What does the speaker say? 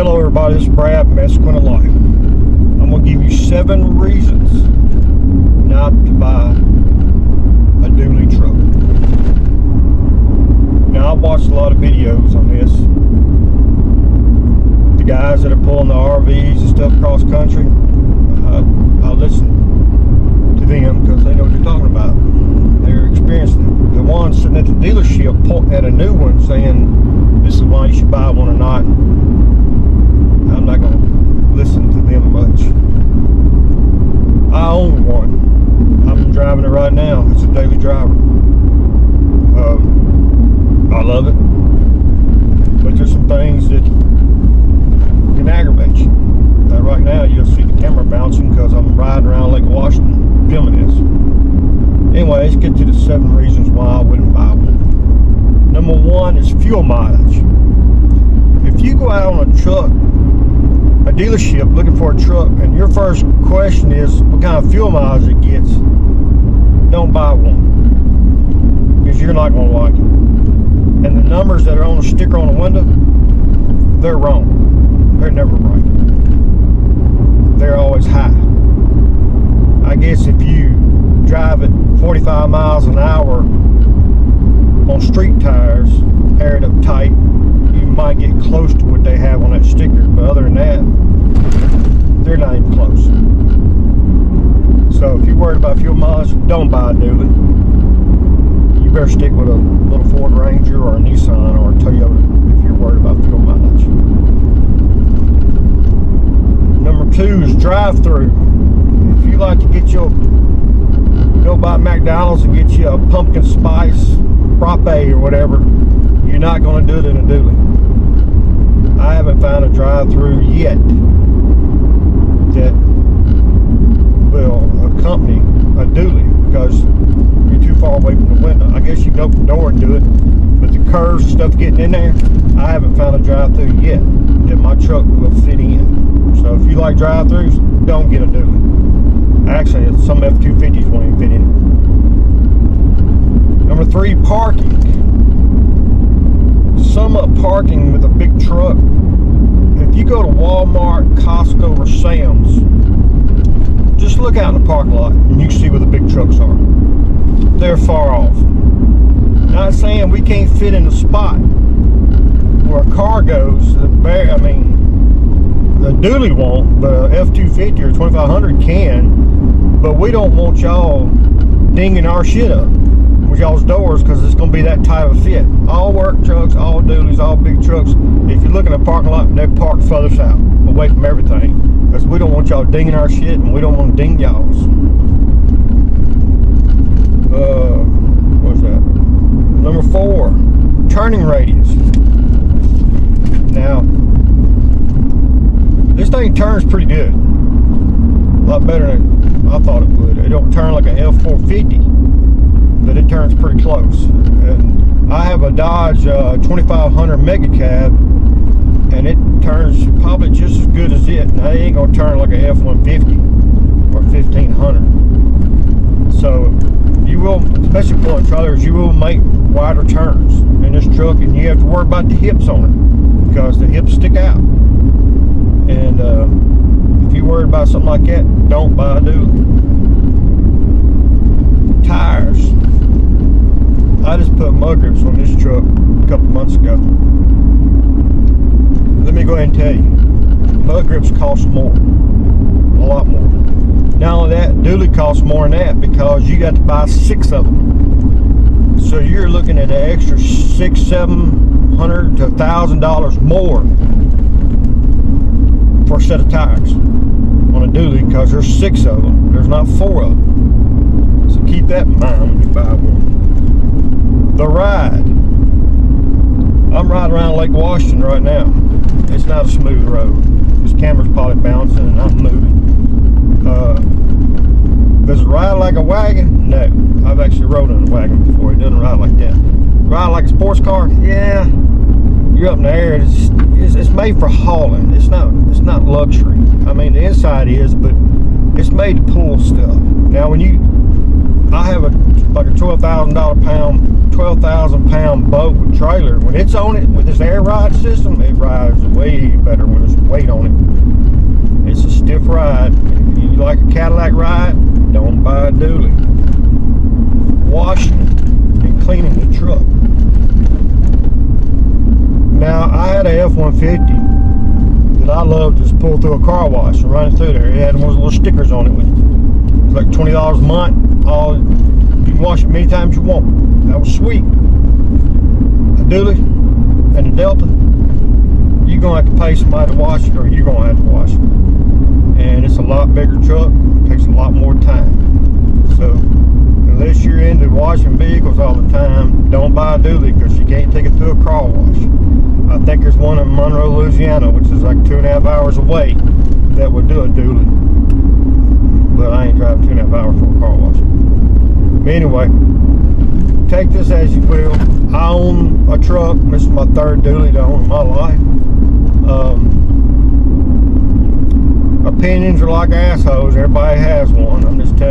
Hello everybody, this is Brad, Mexican Life. I'm going to give you 7 reasons not to buy a dually truck. Now, I've watched a lot of videos on this. The guys that are pulling the RVs and stuff cross country, I listen to them because they know what they're talking about. They're experiencing it. The ones sitting at the dealership pointing at a new one saying this is why you should buy one or not, I'm not going to listen to them much. I own one. I'm driving it right now. It's a daily driver. I love it. But there's some things that can aggravate you. Right now you'll see the camera bouncing because I'm riding around Lake Washington filming this. Anyway, let's get to the 7 reasons why I wouldn't buy one. Number 1 is fuel mileage. If you go out on a truck, a dealership looking for a truck, and your first question is what kind of fuel mileage it gets, don't buy one, because you're not going to like it. And the numbers that are on the sticker on the window, they're wrong. They're never right. They're always high. I guess if you drive at 45 miles an hour on street tires, aired up tight, you might get close to what they have on that sticker, but other than that, they're not even close. So if you're worried about fuel mileage, don't buy a dually. You better stick with a little Ford Ranger or a Nissan or a Toyota if you're worried about fuel mileage. Number 2 is drive-thru. If you like to get go by McDonald's and get you a pumpkin spice frappe or whatever, you're not going to do it in a dually. I haven't found a drive-thru yet that will accompany a dually because you're too far away from the window. I guess you can open the door and do it, but the curves and stuff getting in there, I haven't found a drive-thru yet that my truck will fit in. So if you like drive-thrus, don't get a dually. Actually, some F-250s won't even fit in it. Number 3, parking. Sum up parking with a big truck. If you go to Walmart, Costco, or Sam's, just look out in the parking lot and you can see where the big trucks are. They're far off. Not saying we can't fit in the spot where a car goes. The dually won't, but a F-250 or 2500 can. But we don't want y'all dinging our shit up with y'all's doors because it's going to be that tight of a fit. All work trucks, all dualies, all big trucks, if you look in a parking lot, they're parked further south, away from everything, because we don't want y'all dinging our shit and we don't want to ding y'all's. What's that? Number 4, turning radius. Now, this thing turns pretty good. A lot better than I thought it would. It don't turn like an F450, but it turns pretty close. And I have a Dodge 2500 Mega Cab, and it turns probably just as good as it. Now, it ain't gonna turn like an F150 or 1500. So you will, especially pulling trailers, you will make wider turns in this truck, and you have to worry about the hips on it because the hips stick out. And if you're worried about something like that, don't buy a dually. Tires. I just put mud grips on this truck a couple months ago. Let me go ahead and tell you, mud grips cost more, a lot more. Not only that, dually costs more than that because you got to buy 6 of them. So you're looking at an extra $600, $700 to $1,000 more for a set of tires on a dually because there's 6 of them. There's not 4 of them. So keep that in mind when you buy one. The ride. I'm riding around Lake Washington right now. It's not a smooth road. This camera's probably bouncing and I'm moving. Does it ride like a wagon? No. I've actually rode in a wagon before. It doesn't ride like that. Ride like a sports car? Yeah. You're up in the air. It's made for hauling. It's not luxury. I mean, the inside is, but it's made to pull stuff. Now, I have like a 12,000 pound boat with trailer. When it's on it with this air ride system, it rides way better when it's like a Cadillac ride, don't buy a dually. Washing and cleaning the truck. Now, I had a F-150 that I loved to just pull through a car wash and run it through there. It had one of those little stickers on it. It was like $20 a month. You can wash it many times you want. That was sweet. A dually and a Delta, you're going to have to pay somebody to wash it, or you're going to have to wash it. And it's a lot bigger truck. It takes a lot more time. So, unless you're into washing vehicles all the time, don't buy a dually because you can't take it through a car wash. I think there's one in Monroe, Louisiana, which is like 2.5 hours away, that would do a dually. But I ain't driving 2.5 hours for a car wash. But anyway, take this as you will. I own a truck. This is my third dually to own in my life. Opinions are like assholes. Everybody has one. I'm just telling